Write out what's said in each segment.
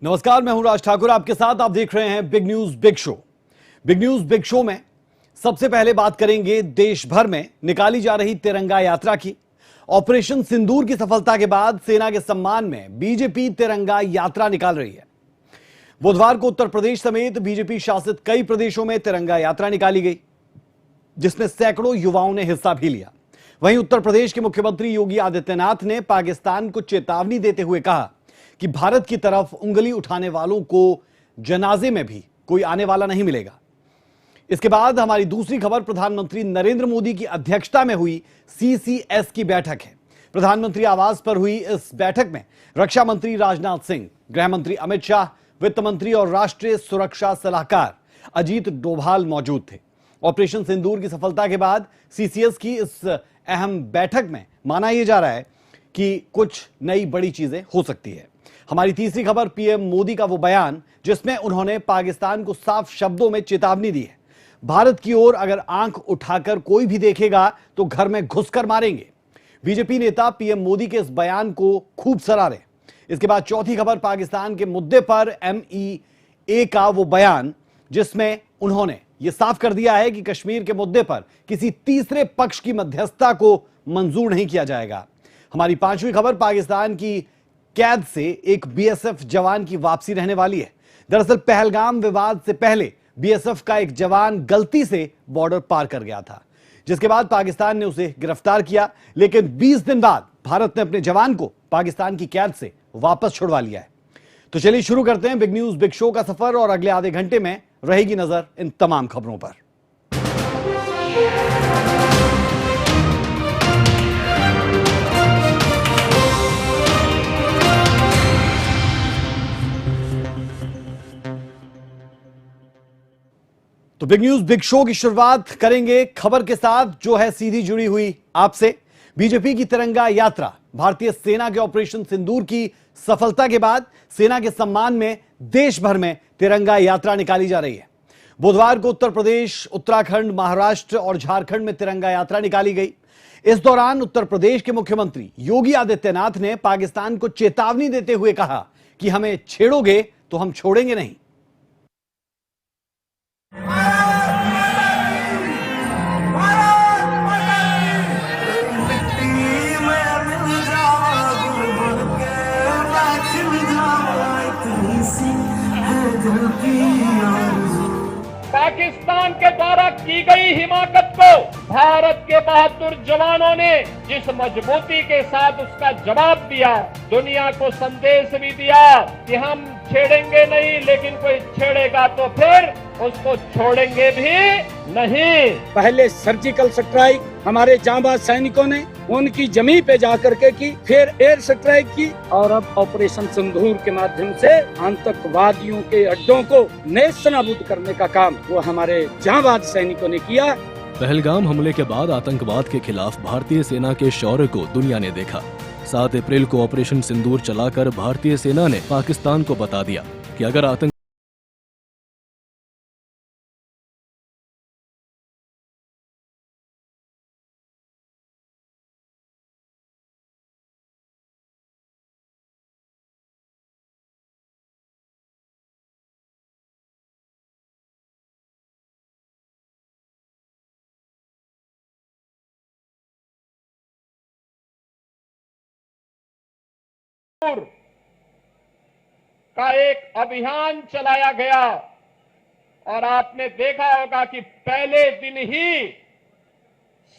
नमस्कार, मैं हूं राज ठाकुर। आपके साथ आप देख रहे हैं big news big show. Big news big show में सबसे पहले बात करेंगे देश भर में निकाली जा रही तिरंगा यात्रा की। ऑपरेशन सिंदूर की सफलता के बाद सेना के सम्मान में बीजेपी तिरंगा यात्रा निकाल रही है। बुधवार को उत्तर प्रदेश समेत बीजेपी शासित कई प्रदेशों में तिरंगा यात्रा निकाली गई, जिसमें सैकड़ों युवाओं ने हिस्सा भी लिया। वहीं उत्तर प्रदेश के मुख्यमंत्री योगी आदित्यनाथ ने पाकिस्तान को चेतावनी देते हुए कहा कि भारत की तरफ उंगली उठाने वालों को जनाजे में भी कोई आने वाला नहीं मिलेगा। इसके बाद हमारी दूसरी खबर प्रधानमंत्री नरेंद्र मोदी की अध्यक्षता में हुई सीसीएस की बैठक है। प्रधानमंत्री आवास पर हुई इस बैठक में रक्षा मंत्री राजनाथ सिंह, गृह मंत्री अमित शाह, वित्त मंत्री और राष्ट्रीय सुरक्षा सलाहकार अजीत डोभाल मौजूद थे। ऑपरेशन सिंदूर की सफलता के बाद सीसीएस की इस अहम बैठक में माना यह जा रहा है कि कुछ नई बड़ी चीजें हो सकती है। हमारी तीसरी खबर पीएम मोदी का वो बयान जिसमें उन्होंने पाकिस्तान को साफ शब्दों में चेतावनी दी है। भारत की ओर अगर आंख उठाकर कोई भी देखेगा तो घर में घुसकर मारेंगे। बीजेपी नेता पीएम मोदी के इस बयान को खूब सराह रहे। इसके बाद चौथी खबर पाकिस्तान के मुद्दे पर एमईए का वो बयान जिसमें उन्होंने ये साफ कर दिया है कि कश्मीर के मुद्दे पर किसी तीसरे पक्ष की मध्यस्थता को मंजूर नहीं किया जाएगा। हमारी पांचवी खबर पाकिस्तान की कैद से एक बीएसएफ जवान की वापसी रहने वाली है। दरअसल पहलगाम विवाद से पहले बीएसएफ का एक जवान गलती से बॉर्डर पार कर गया था, जिसके बाद पाकिस्तान ने उसे गिरफ्तार किया, लेकिन 20 दिन बाद भारत ने अपने जवान को पाकिस्तान की कैद से वापस छुड़वा लिया है। तो चलिए शुरू करते हैं बिग न्यूज बिग शो का सफर, और अगले आधे घंटे में रहेगी नजर इन तमाम खबरों पर। तो बिग न्यूज बिग शो की शुरुआत करेंगे खबर के साथ जो है सीधी जुड़ी हुई आपसे। बीजेपी की तिरंगा यात्रा भारतीय सेना के ऑपरेशन सिंदूर की सफलता के बाद सेना के सम्मान में देश भर में तिरंगा यात्रा निकाली जा रही है। बुधवार को उत्तर प्रदेश, उत्तराखंड, महाराष्ट्र और झारखंड में तिरंगा यात्रा निकाली गई। इस दौरान उत्तर प्रदेश के मुख्यमंत्री योगी आदित्यनाथ ने पाकिस्तान को चेतावनी देते हुए कहा कि हमें छेड़ोगे तो हम छोड़ेंगे नहीं। पाकिस्तान के द्वारा की गई हिमाकत को भारत के बहादुर जवानों ने जिस मजबूती के साथ उसका जवाब दिया, दुनिया को संदेश भी दिया कि हम छेड़ेंगे नहीं, लेकिन कोई छेड़ेगा तो फिर उसको छोड़ेंगे भी नहीं। पहले सर्जिकल स्ट्राइक हमारे जांबाज सैनिकों ने उनकी जमीन पे जाकर के की, फिर एयर स्ट्राइक की, और अब ऑपरेशन सिंदूर के माध्यम से आतंकवादियों के अड्डों को नेस्तनाबूद करने का काम वो हमारे जांबाज सैनिकों ने किया। पहलगाम हमले के बाद आतंकवाद के खिलाफ भारतीय सेना के शौर्य को दुनिया ने देखा। 7 अप्रैल को ऑपरेशन सिंदूर चलाकर भारतीय सेना ने पाकिस्तान को बता दिया कि अगर आतंक का एक अभियान चलाया गया और आपने देखा होगा कि पहले दिन ही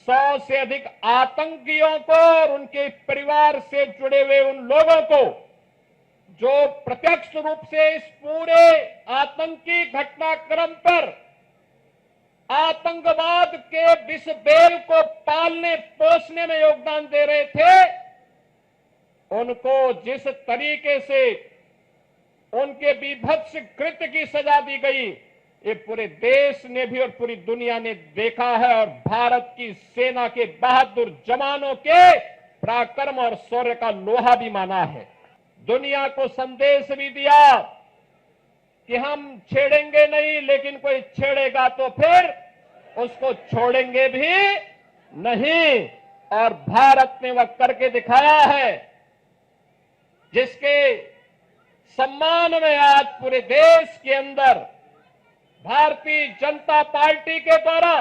100 से अधिक आतंकियों को और उनके परिवार से जुड़े हुए उन लोगों को जो प्रत्यक्ष रूप से इस पूरे आतंकी घटनाक्रम पर आतंकवाद के विष बेल को पालने पोसने में योगदान दे रहे थे, उनको जिस तरीके से उनके बीभत्स कृत्य की सजा दी गई, ये पूरे देश ने भी और पूरी दुनिया ने देखा है, और भारत की सेना के बहादुर जवानों के पराक्रम और शौर्य का लोहा भी माना है। दुनिया को संदेश भी दिया कि हम छेड़ेंगे नहीं, लेकिन कोई छेड़ेगा तो फिर उसको छोड़ेंगे भी नहीं। और भारत ने वह करके दिखाया है जिसके सम्मान में आज पूरे देश के अंदर भारतीय जनता पार्टी के द्वारा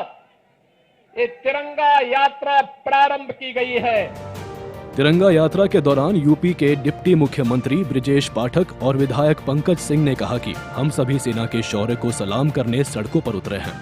ये तिरंगा यात्रा प्रारंभ की गई है। तिरंगा यात्रा के दौरान यूपी के डिप्टी मुख्यमंत्री ब्रिजेश पाठक और विधायक पंकज सिंह ने कहा कि हम सभी सेना के शौर्य को सलाम करने सड़कों पर उतरे हैं।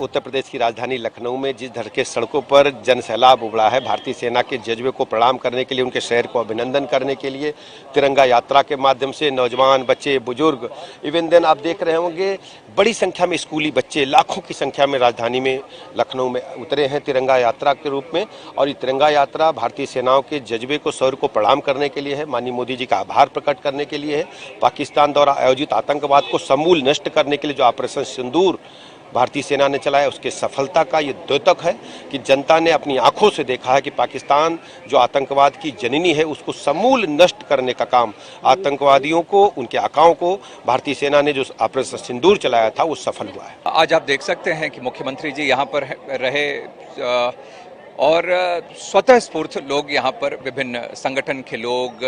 उत्तर प्रदेश की राजधानी लखनऊ में जिस धर के सड़कों पर जन सैलाब उमड़ा है, भारतीय सेना के जज्बे को प्रणाम करने के लिए, उनके शहर को अभिनंदन करने के लिए तिरंगा यात्रा के माध्यम से नौजवान, बच्चे, बुजुर्ग, इवन देन आप देख रहे होंगे बड़ी संख्या में स्कूली बच्चे, लाखों की संख्या में राजधानी में लखनऊ में उतरे हैं तिरंगा यात्रा के रूप में। और ये तिरंगा यात्रा भारतीय सेनाओं के जज्बे को, शौर्य को प्रणाम करने के लिए है, माननीय मोदी जी का आभार प्रकट करने के लिए है, पाकिस्तान द्वारा आयोजित आतंकवाद को समूल नष्ट करने के लिए जो ऑपरेशन सिंदूर भारतीय सेना ने चलाया उसके सफलता का ये द्योतक है कि जनता ने अपनी आंखों से देखा है कि पाकिस्तान जो आतंकवाद की जननी है उसको समूल नष्ट करने का काम, आतंकवादियों को, उनके आकाओं को भारतीय सेना ने जो ऑपरेशन सिंदूर चलाया था वो सफल हुआ है। आज आप देख सकते हैं कि मुख्यमंत्री जी यहाँ पर रहे और स्वतः स्फूर्त लोग यहाँ पर, विभिन्न संगठन के लोग,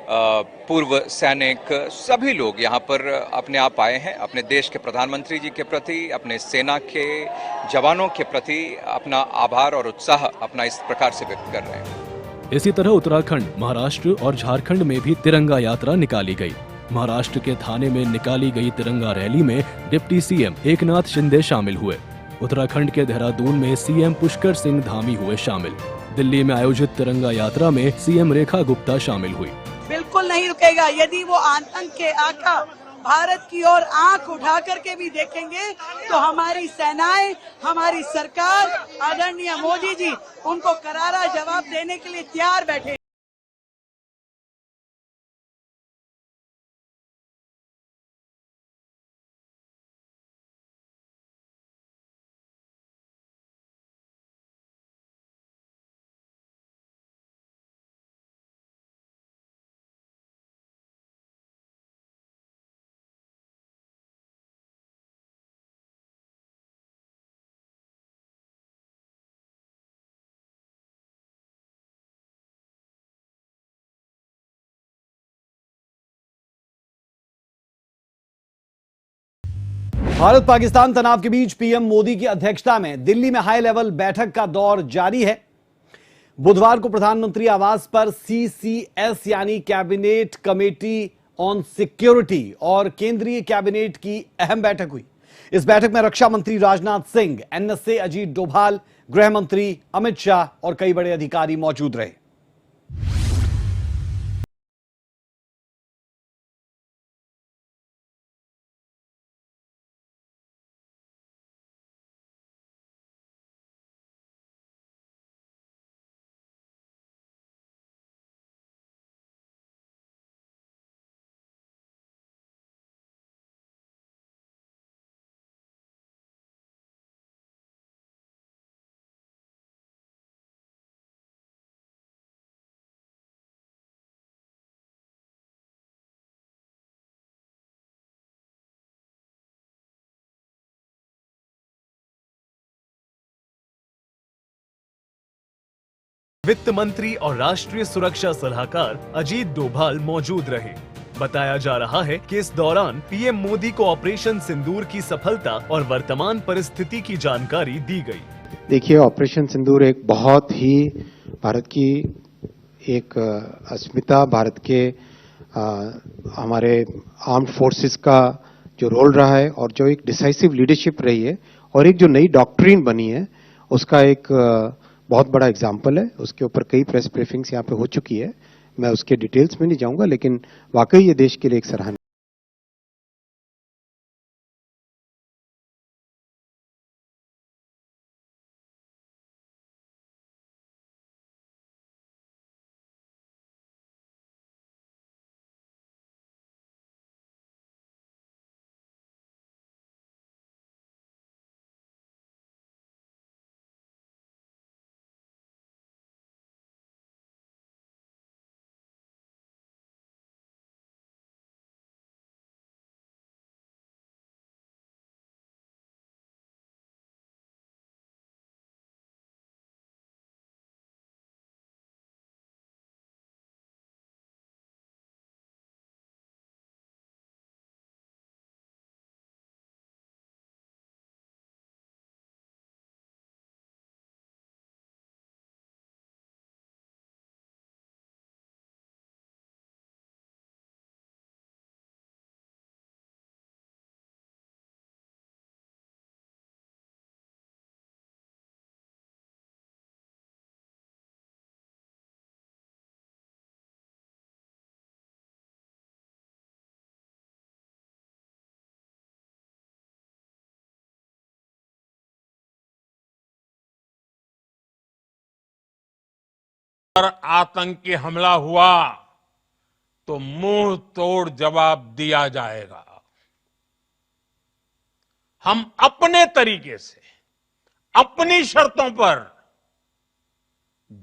पूर्व सैनिक, सभी लोग यहाँ पर अपने आप आए हैं अपने देश के प्रधानमंत्री जी के प्रति, अपने सेना के जवानों के प्रति अपना आभार और उत्साह अपना इस प्रकार से व्यक्त कर रहे हैं। इसी तरह उत्तराखंड, महाराष्ट्र और झारखंड में भी तिरंगा यात्रा निकाली गई। महाराष्ट्र के थाने में निकाली गई तिरंगा रैली में डिप्टी सीएम एकनाथ शिंदे शामिल हुए। उत्तराखंड के देहरादून में सीएम पुष्कर सिंह धामी हुए शामिल। दिल्ली में आयोजित तिरंगा यात्रा में सीएम रेखा गुप्ता शामिल हुई। बिल्कुल नहीं रुकेगा। यदि वो आतंक के आका भारत की ओर आंख उठा करके भी देखेंगे तो हमारी सेनाएं, हमारी सरकार, आदरणीय मोदी जी उनको करारा जवाब देने के लिए तैयार बैठे। भारत पाकिस्तान तनाव के बीच पीएम मोदी की अध्यक्षता में दिल्ली में हाई लेवल बैठक का दौर जारी है। बुधवार को प्रधानमंत्री आवास पर सीसीएस यानी कैबिनेट कमेटी ऑन सिक्योरिटी और केंद्रीय कैबिनेट की अहम बैठक हुई। इस बैठक में रक्षा मंत्री राजनाथ सिंह, एनएसए अजीत डोभाल, गृह मंत्री अमित शाह और कई बड़े अधिकारी मौजूद रहे। वित्त मंत्री और राष्ट्रीय सुरक्षा सलाहकार अजीत डोभाल मौजूद रहे। बताया जा रहा है कि इस दौरान पीएम मोदी को ऑपरेशन सिंदूर की सफलता और वर्तमान परिस्थिति की जानकारी दी गई। देखिए, ऑपरेशन सिंदूर एक बहुत ही भारत की एक अस्मिता, भारत के हमारे आर्म्ड फोर्सेस का जो रोल रहा है और जो एक डिसाइसिव लीडरशिप रही है और एक जो नई डॉक्ट्रिन बनी है उसका एक बहुत बड़ा एग्जाम्पल है। उसके ऊपर कई प्रेस ब्रीफिंग्स यहाँ पे हो चुकी है, मैं उसके डिटेल्स में नहीं जाऊंगा, लेकिन वाकई ये देश के लिए एक सराहनीय पर आतंकी हमला हुआ तो मुंह तोड़ जवाब दिया जाएगा। हम अपने तरीके से, अपनी शर्तों पर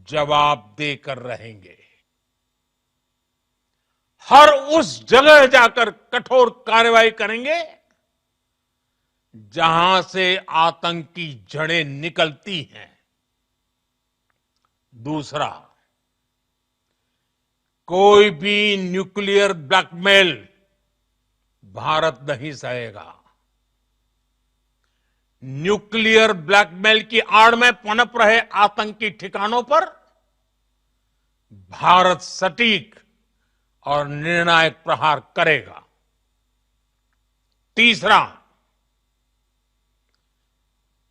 जवाब देकर रहेंगे। हर उस जगह जाकर कठोर कार्रवाई करेंगे जहां से आतंक की जड़ें निकलती हैं। दूसरा, कोई भी न्यूक्लियर ब्लैकमेल भारत नहीं सहेगा। न्यूक्लियर ब्लैकमेल की आड़ में पनप रहे आतंकी ठिकानों पर भारत सटीक और निर्णायक प्रहार करेगा। तीसरा,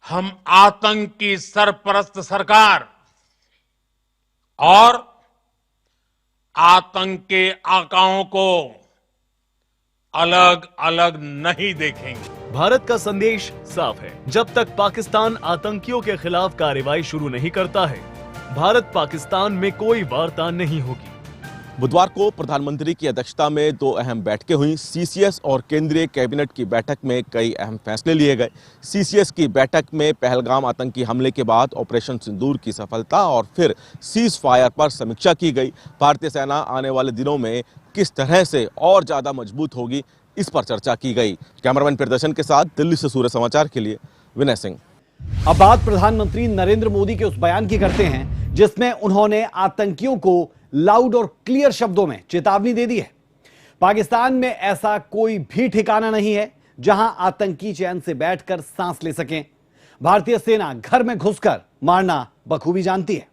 हम आतंक की सरपरस्त सरकार और आतंक के आकाओं को अलग अलग नहीं देखेंगे। भारत का संदेश साफ है, जब तक पाकिस्तान आतंकियों के खिलाफ कार्रवाई शुरू नहीं करता है, भारत पाकिस्तान में कोई वार्ता नहीं होगी। बुधवार को प्रधानमंत्री की अध्यक्षता में 2 अहम बैठकें हुई। सीसीएस और केंद्रीय कैबिनेट की बैठक में कई अहम फैसले लिए गए। सीसीएस की बैठक में पहलगाम आतंकी हमले के बाद ऑपरेशन सिंदूर की सफलता और फिर सीज फायर पर समीक्षा की गई। भारतीय सेना आने वाले दिनों में किस तरह से और ज्यादा मजबूत होगी, इस पर चर्चा की गई। कैमरामैन प्रदर्शन के साथ दिल्ली से सूर्य समाचार के लिए विनय सिंह। अब बात प्रधानमंत्री नरेंद्र मोदी के उस बयान की करते हैं जिसमें उन्होंने आतंकियों को लाउड और क्लियर शब्दों में चेतावनी दे दी है। पाकिस्तान में ऐसा कोई भी ठिकाना नहीं है जहां आतंकी चैन से बैठकर सांस ले सकें। भारतीय सेना घर में घुसकर मारना बखूबी जानती है।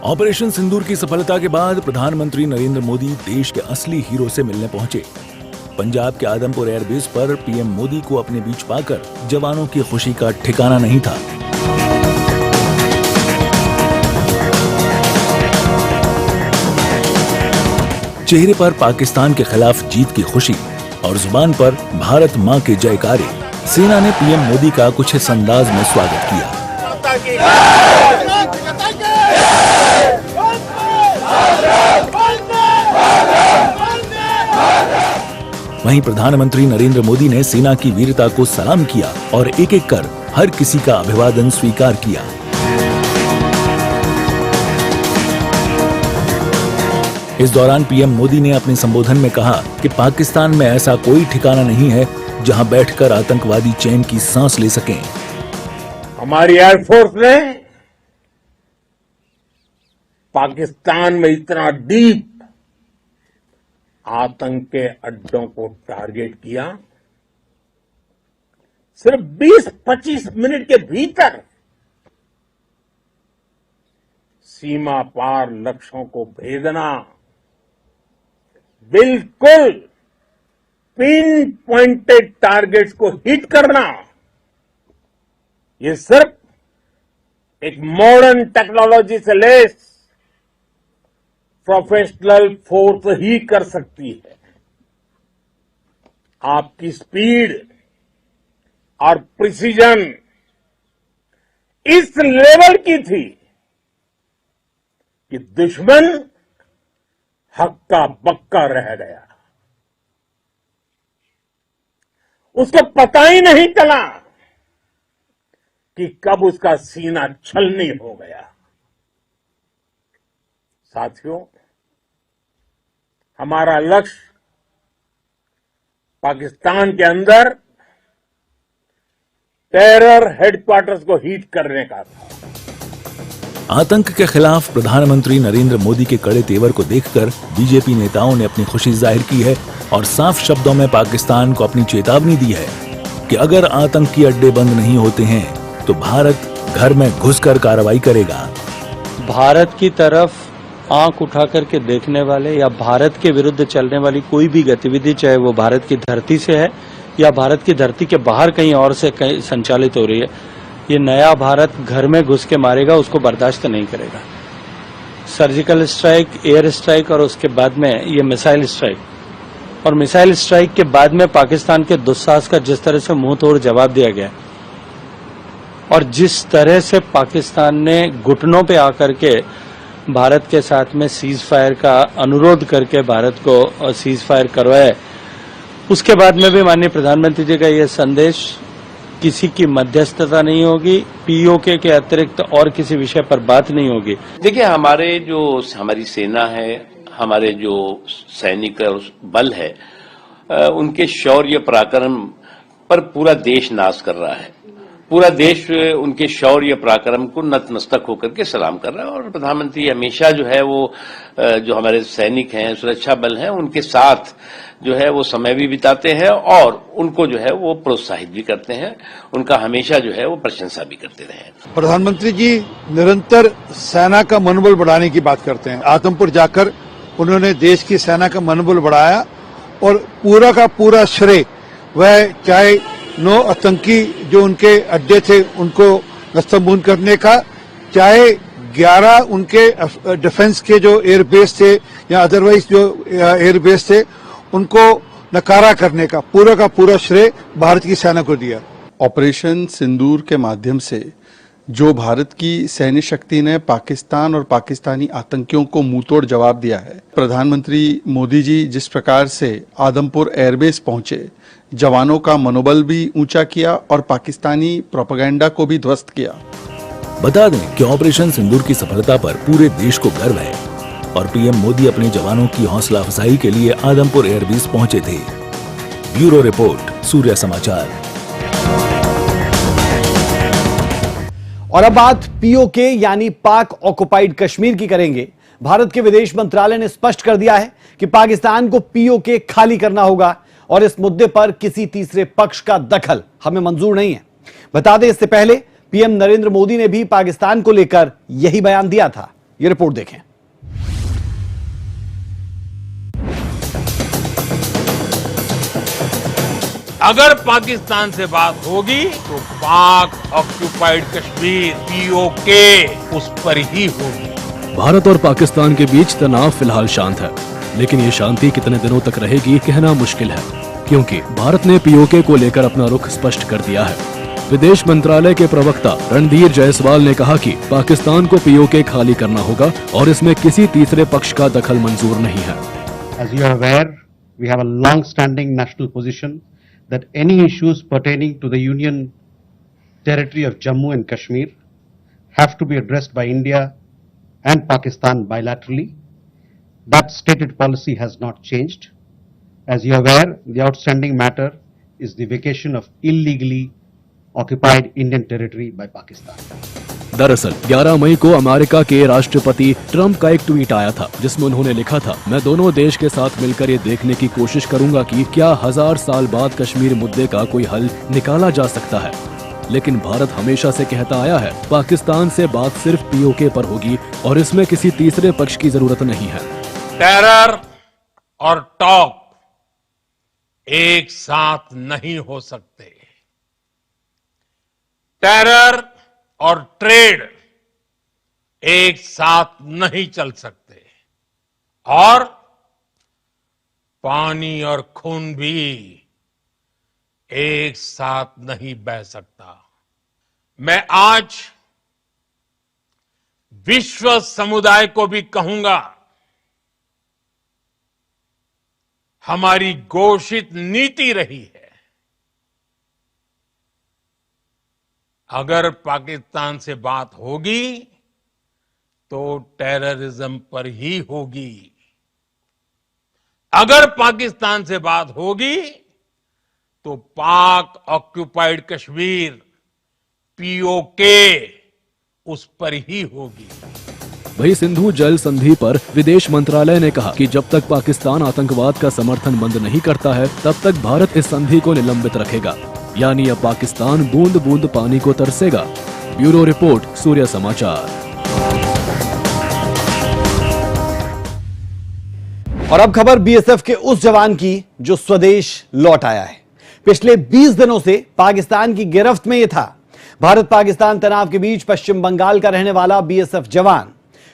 ऑपरेशन सिंदूर की सफलता के बाद प्रधानमंत्री नरेंद्र मोदी देश के असली हीरो से मिलने पहुंचे। पंजाब के आदमपुर एयरबेस पर पीएम मोदी को अपने बीच पाकर जवानों की खुशी का ठिकाना नहीं था। चेहरे पर पाकिस्तान के खिलाफ जीत की खुशी और जुबान पर भारत मां के जयकारे। सेना ने पीएम मोदी का कुछ इस अंदाज में स्वागत किया। वहीं प्रधानमंत्री नरेंद्र मोदी ने सेना की वीरता को सलाम किया और एक एक कर हर किसी का अभिवादन स्वीकार किया। इस दौरान पीएम मोदी ने अपने संबोधन में कहा कि पाकिस्तान में ऐसा कोई ठिकाना नहीं है जहां बैठकर आतंकवादी चैन की सांस ले सकें। हमारी एयरफोर्स ने पाकिस्तान में इतना डीप आतंक के अड्डों को टारगेट किया, सिर्फ 20-25 मिनट के भीतर सीमा पार लक्ष्यों को भेदना, बिल्कुल पिन पॉइंटेड टारगेट्स को हिट करना, ये सिर्फ एक मॉडर्न टेक्नोलॉजी से लेस प्रोफेशनल फोर्स ही कर सकती है। आपकी स्पीड और प्रिसीजन इस लेवल की थी कि दुश्मन हक्का बक्का रह गया। उसको पता ही नहीं चला कि कब उसका सीना छलनी हो गया। साथियों, हमारा लक्ष्य पाकिस्तान के अंदर टेरर हेडक्वार्टर्स को हिट करने का था। आतंक के खिलाफ प्रधानमंत्री नरेंद्र मोदी के कड़े तेवर को देखकर बीजेपी नेताओं ने अपनी खुशी जाहिर की है और साफ शब्दों में पाकिस्तान को अपनी चेतावनी दी है कि अगर आतंकी अड्डे बंद नहीं होते हैं तो भारत घर में घुसकर कार्रवाई करेगा। भारत की तरफ आंख उठा करके देखने वाले या भारत के विरुद्ध चलने वाली कोई भी गतिविधि, चाहे वो भारत की धरती से है या भारत की धरती के बाहर कहीं और से कहीं संचालित हो रही है, ये नया भारत घर में घुस के मारेगा, उसको बर्दाश्त नहीं करेगा। सर्जिकल स्ट्राइक, एयर स्ट्राइक और उसके बाद में ये मिसाइल स्ट्राइक। और मिसाइल स्ट्राइक के बाद में पाकिस्तान के दुस्साहस का जिस तरह से मुंह तोड़ जवाब दिया गया और जिस तरह से पाकिस्तान ने घुटनों पे आकर के भारत के साथ में सीज फायर का अनुरोध करके भारत को सीज फायर करवाया, उसके बाद में भी माननीय प्रधानमंत्री जी का ये संदेश, किसी की मध्यस्थता नहीं होगी, पीओके के अतिरिक्त और किसी विषय पर बात नहीं होगी। देखिए, हमारी सेना है, हमारे जो सैनिक बल है, उनके शौर्य पराक्रम पर पूरा देश नाज कर रहा है। पूरा देश उनके शौर्य पराक्रम को नतमस्तक होकर के सलाम कर रहा है और प्रधानमंत्री हमेशा जो है वो जो हमारे सैनिक हैं, सुरक्षा बल हैं, उनके साथ जो है वो समय भी बिताते हैं और उनको जो है वो प्रोत्साहित भी करते हैं, उनका हमेशा जो है वो प्रशंसा भी करते रहे हैं। प्रधानमंत्री जी निरंतर सेना का मनोबल बढ़ाने की बात करते हैं। आदमपुर जाकर उन्होंने देश की सेना का मनोबल बढ़ाया और पूरा का पूरा श्रेय वह चाहे 9 आतंकी जो उनके अड्डे थे उनको नस्तबूंद करने का, चाहे 11 उनके डिफेंस के जो एयरबेस थे या अदरवाइज जो एयरबेस थे उनको नकारा करने का पूरा श्रेय भारत की सेना को दिया। ऑपरेशन सिंदूर के माध्यम से जो भारत की सैन्य शक्ति ने पाकिस्तान और पाकिस्तानी आतंकियों को मुंहतोड़ जवाब दिया है, प्रधानमंत्री मोदी जी जिस प्रकार से आदमपुर एयरबेस पहुंचे, जवानों का मनोबल भी ऊंचा किया और पाकिस्तानी प्रोपेगेंडा को भी ध्वस्त किया। बता दें कि ऑपरेशन सिंदूर की सफलता पर पूरे देश को गर्व है और पीएम मोदी अपने जवानों की हौसला अफजाई के लिए आदमपुर एयरबेस पहुंचे थे। ब्यूरो रिपोर्ट, सूर्य समाचार। और अब बात पीओके यानी पाक ऑक्युपाइड कश्मीर की करेंगे। भारत के विदेश मंत्रालय ने स्पष्ट कर दिया है कि पाकिस्तान को पीओके खाली करना होगा और इस मुद्दे पर किसी तीसरे पक्ष का दखल हमें मंजूर नहीं है। बता दें, इससे पहले पीएम नरेंद्र मोदी ने भी पाकिस्तान को लेकर यही बयान दिया था। ये रिपोर्ट देखें। अगर पाकिस्तान से बात होगी तो पाक ऑक्युपाइड कश्मीर पीओके उस पर ही होगी। भारत और पाकिस्तान के बीच तनाव फिलहाल शांत है, लेकिन ये शांति कितने दिनों तक रहेगी कहना मुश्किल है, क्योंकि भारत ने पीओके को लेकर अपना रुख स्पष्ट कर दिया है। विदेश मंत्रालय के प्रवक्ता रणधीर जायसवाल ने कहा कि पाकिस्तान को पीओके खाली करना होगा और इसमें किसी तीसरे पक्ष का दखल मंजूर नहीं है। As you are aware, we have a long-standing national position that any issues pertaining to the Union territory of Jammu and Kashmir have to be addressed by India and Pakistan bilaterally. That stated policy has not changed. As you are aware, the outstanding matter is the vacation of illegally occupied Indian territory by Pakistan. दरअसल 11 मई को America के राष्ट्रपति Trump का एक tweet आया था, जिसमें उन्होंने लिखा था, मैं दोनों देश के साथ मिलकर ये देखने की कोशिश करूंगा कि क्या 1000 साल बाद कश्मीर मुद्दे का कोई हल निकाला जा सकता है। लेकिन भारत हमेशा से कहता आया है, पाकिस्तान से बात सिर्फ पीओके पर होगी और इसमें किसी तीसरे पक्ष की जरूरत नहीं है। टेरर और टॉक एक साथ नहीं हो सकते। टेरर और ट्रेड एक साथ नहीं चल सकते और पानी और खून भी एक साथ नहीं बह सकता। मैं आज विश्व समुदाय को भी कहूंगा, हमारी घोषित नीति रही है, अगर पाकिस्तान से बात होगी तो टेररिज्म पर ही होगी। अगर पाकिस्तान से बात होगी तो पाक ऑक्युपाइड कश्मीर पीओके उस पर ही होगी। वही सिंधु जल संधि पर विदेश मंत्रालय ने कहा कि जब तक पाकिस्तान आतंकवाद का समर्थन बंद नहीं करता है, तब तक भारत इस संधि को निलंबित रखेगा। यानी अब पाकिस्तान बूंद बूंद पानी को तरसेगा। ब्यूरो रिपोर्ट, सूर्य समाचार। और अब खबर बीएसएफ के उस जवान की जो स्वदेश लौट आया है। पिछले 20 दिनों से पाकिस्तान की गिरफ्त में यह था। भारत पाकिस्तान तनाव के बीच पश्चिम बंगाल का रहने वाला बीएसएफ जवान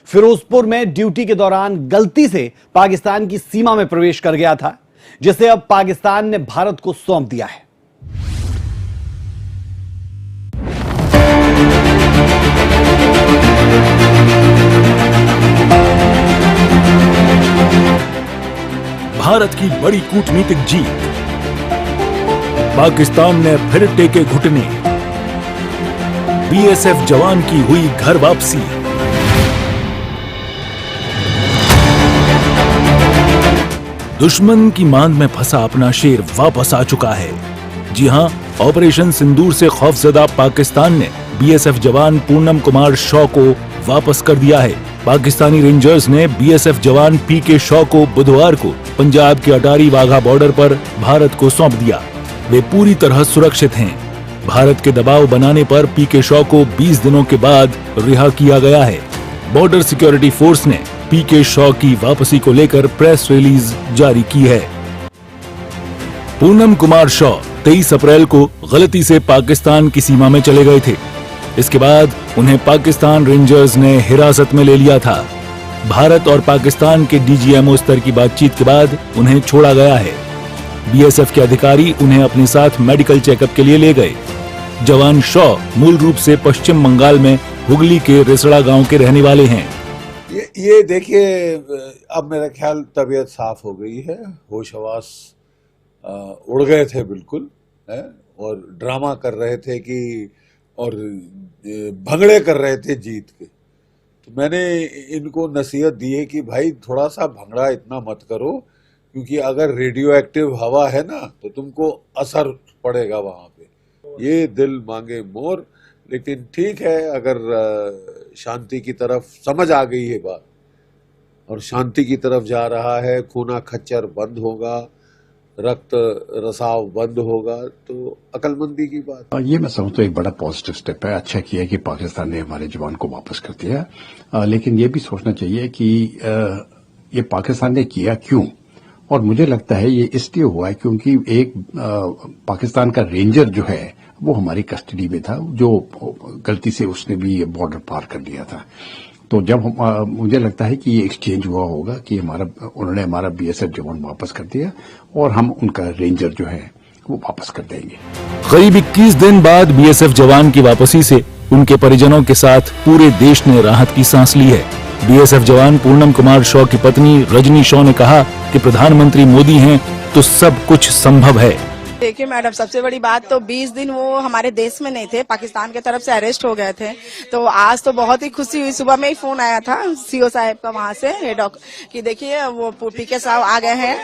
फिरोजपुर में ड्यूटी के दौरान गलती से पाकिस्तान की सीमा में प्रवेश कर गया था, जिसे अब पाकिस्तान ने भारत को सौंप दिया है। भारत की बड़ी कूटनीतिक जीत, पाकिस्तान ने फिर टेके घुटने, बीएसएफ जवान की हुई घर वापसी। दुश्मन की मांद में फंसा अपना शेर वापस आ चुका है। जी हां, ऑपरेशन सिंदूर से खौफजदा पाकिस्तान ने बीएसएफ जवान पूनम कुमार शॉ को वापस कर दिया है। पाकिस्तानी रेंजर्स ने बीएसएफ जवान पीके शॉ को बुधवार को पंजाब के अटारी वाघा बॉर्डर पर भारत को सौंप दिया। वे पूरी तरह सुरक्षित हैं। भारत के दबाव बनाने पर पीके शॉ को 20 दिनों के बाद रिहा किया गया है। बॉर्डर सिक्योरिटी फोर्स ने पीके शॉ की वापसी को लेकर प्रेस रिलीज जारी की है। पूनम कुमार शॉ 23 अप्रैल को गलती से पाकिस्तान की सीमा में चले गए थे। इसके बाद उन्हें पाकिस्तान रेंजर्स ने हिरासत में ले लिया था। भारत और पाकिस्तान के डीजीएमओ स्तर की बातचीत के बाद उन्हें छोड़ा गया है। बीएसएफ के अधिकारी उन्हें अपने साथ मेडिकल चेकअप के लिए ले गए। जवान शॉ मूल रूप से पश्चिम बंगाल में हुगली के रिसड़ा गांव के रहने वाले हैं। ये देखिए, अब मेरा ख्याल तबीयत साफ हो गई है। होश हवास उड़ गए थे बिल्कुल, है? और ड्रामा कर रहे थे कि और भंगड़े कर रहे थे जीत के। तो मैंने इनको नसीहत दी है कि भाई थोड़ा सा भंगड़ा इतना मत करो, क्योंकि अगर रेडियो एक्टिव हवा है ना तो तुमको असर पड़ेगा वहां पे। ये दिल मांगे मोर। लेकिन ठीक है, अगर शांति की तरफ समझ आ गई है बात और शांति की तरफ जा रहा है, खूना खच्चर बंद होगा, रक्त रसाव बंद होगा, तो अकलमंदी की बात। ये मैं समझता हूँ एक बड़ा पॉजिटिव स्टेप है। अच्छा किया कि पाकिस्तान ने हमारे जवान को वापस कर दिया, लेकिन ये भी सोचना चाहिए कि ये पाकिस्तान ने किया क्यों। और मुझे लगता है ये इसलिए हुआ है क्योंकि एक पाकिस्तान का रेंजर जो है वो हमारी कस्टडी में था, जो गलती से उसने भी बॉर्डर पार कर लिया था। तो जब मुझे लगता है कि ये एक्सचेंज हुआ होगा कि उन्होंने हमारा बीएसएफ जवान वापस कर दिया और हम उनका रेंजर जो है वो वापस कर देंगे। करीब 21 दिन बाद बीएसएफ जवान की वापसी से उनके परिजनों के साथ पूरे देश ने राहत की सांस ली है। बीएसएफ जवान पूनम कुमार शॉ की पत्नी रजनी शॉ ने कहा कि प्रधानमंत्री मोदी हैं तो सब कुछ संभव है। देखिए मैडम, सबसे बड़ी बात तो 20 दिन वो हमारे देश में नहीं थे, पाकिस्तान की तरफ से अरेस्ट हो गए थे। तो आज तो बहुत ही खुशी हुई। सुबह में ही फोन आया था सीओ साहब का वहां से कि देखिए वो पीके साहब आ गए हैं,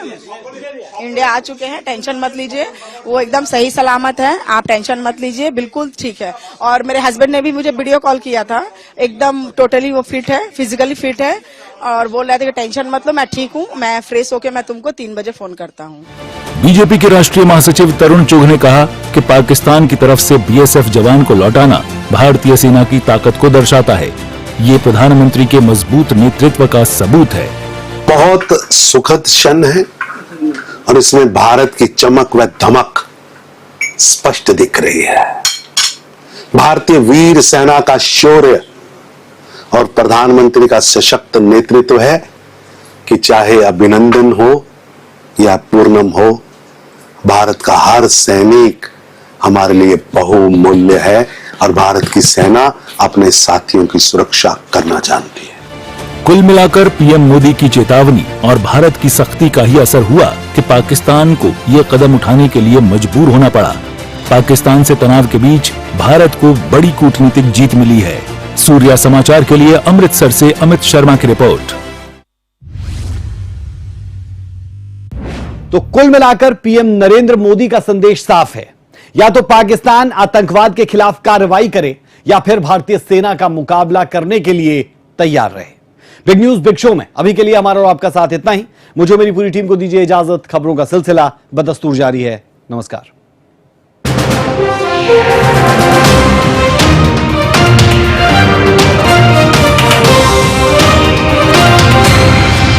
इंडिया आ चुके हैं, टेंशन मत लीजिए, वो एकदम सही सलामत है, आप टेंशन मत लीजिए, बिल्कुल ठीक है। और मेरे हस्बैंड ने भी मुझे वीडियो कॉल किया था, एकदम टोटली वो फिट है, फिजिकली फिट है, और बोल रहे थे कि टेंशन मत लो, मैं ठीक हूँ, मैं फ्रेश होके मैं तुमको 3 बजे फोन करता हूँ। बीजेपी के राष्ट्रीय महासचिव तरुण चुघ ने कहा कि पाकिस्तान की तरफ से बीएसएफ जवान को लौटाना भारतीय सेना की ताकत को दर्शाता है। ये प्रधानमंत्री के मजबूत नेतृत्व का सबूत है। बहुत सुखद क्षण है और इसमें भारत की चमक व धमक स्पष्ट दिख रही है। भारतीय वीर सेना का शौर्य और प्रधानमंत्री का सशक्त नेतृत्व है कि चाहे अभिनंदन हो या पूर्णम हो, भारत का हर सैनिक हमारे लिए बहुमूल्य है और भारत की सेना अपने साथियों की सुरक्षा करना जानती है। कुल मिलाकर पीएम मोदी की चेतावनी और भारत की सख्ती का ही असर हुआ कि पाकिस्तान को ये कदम उठाने के लिए मजबूर होना पड़ा। पाकिस्तान से तनाव के बीच भारत को बड़ी कूटनीतिक जीत मिली है। सूर्या समाचार के लिए अमृतसर से अमित शर्मा की रिपोर्ट। तो कुल मिलाकर पीएम नरेंद्र मोदी का संदेश साफ है, या तो पाकिस्तान आतंकवाद के खिलाफ कार्रवाई करे या फिर भारतीय सेना का मुकाबला करने के लिए तैयार रहे। बिग न्यूज बिग शो में अभी के लिए हमारा और आपका साथ इतना ही। मुझे मेरी पूरी टीम को दीजिए इजाजत। खबरों का सिलसिला बदस्तूर जारी है। नमस्कार।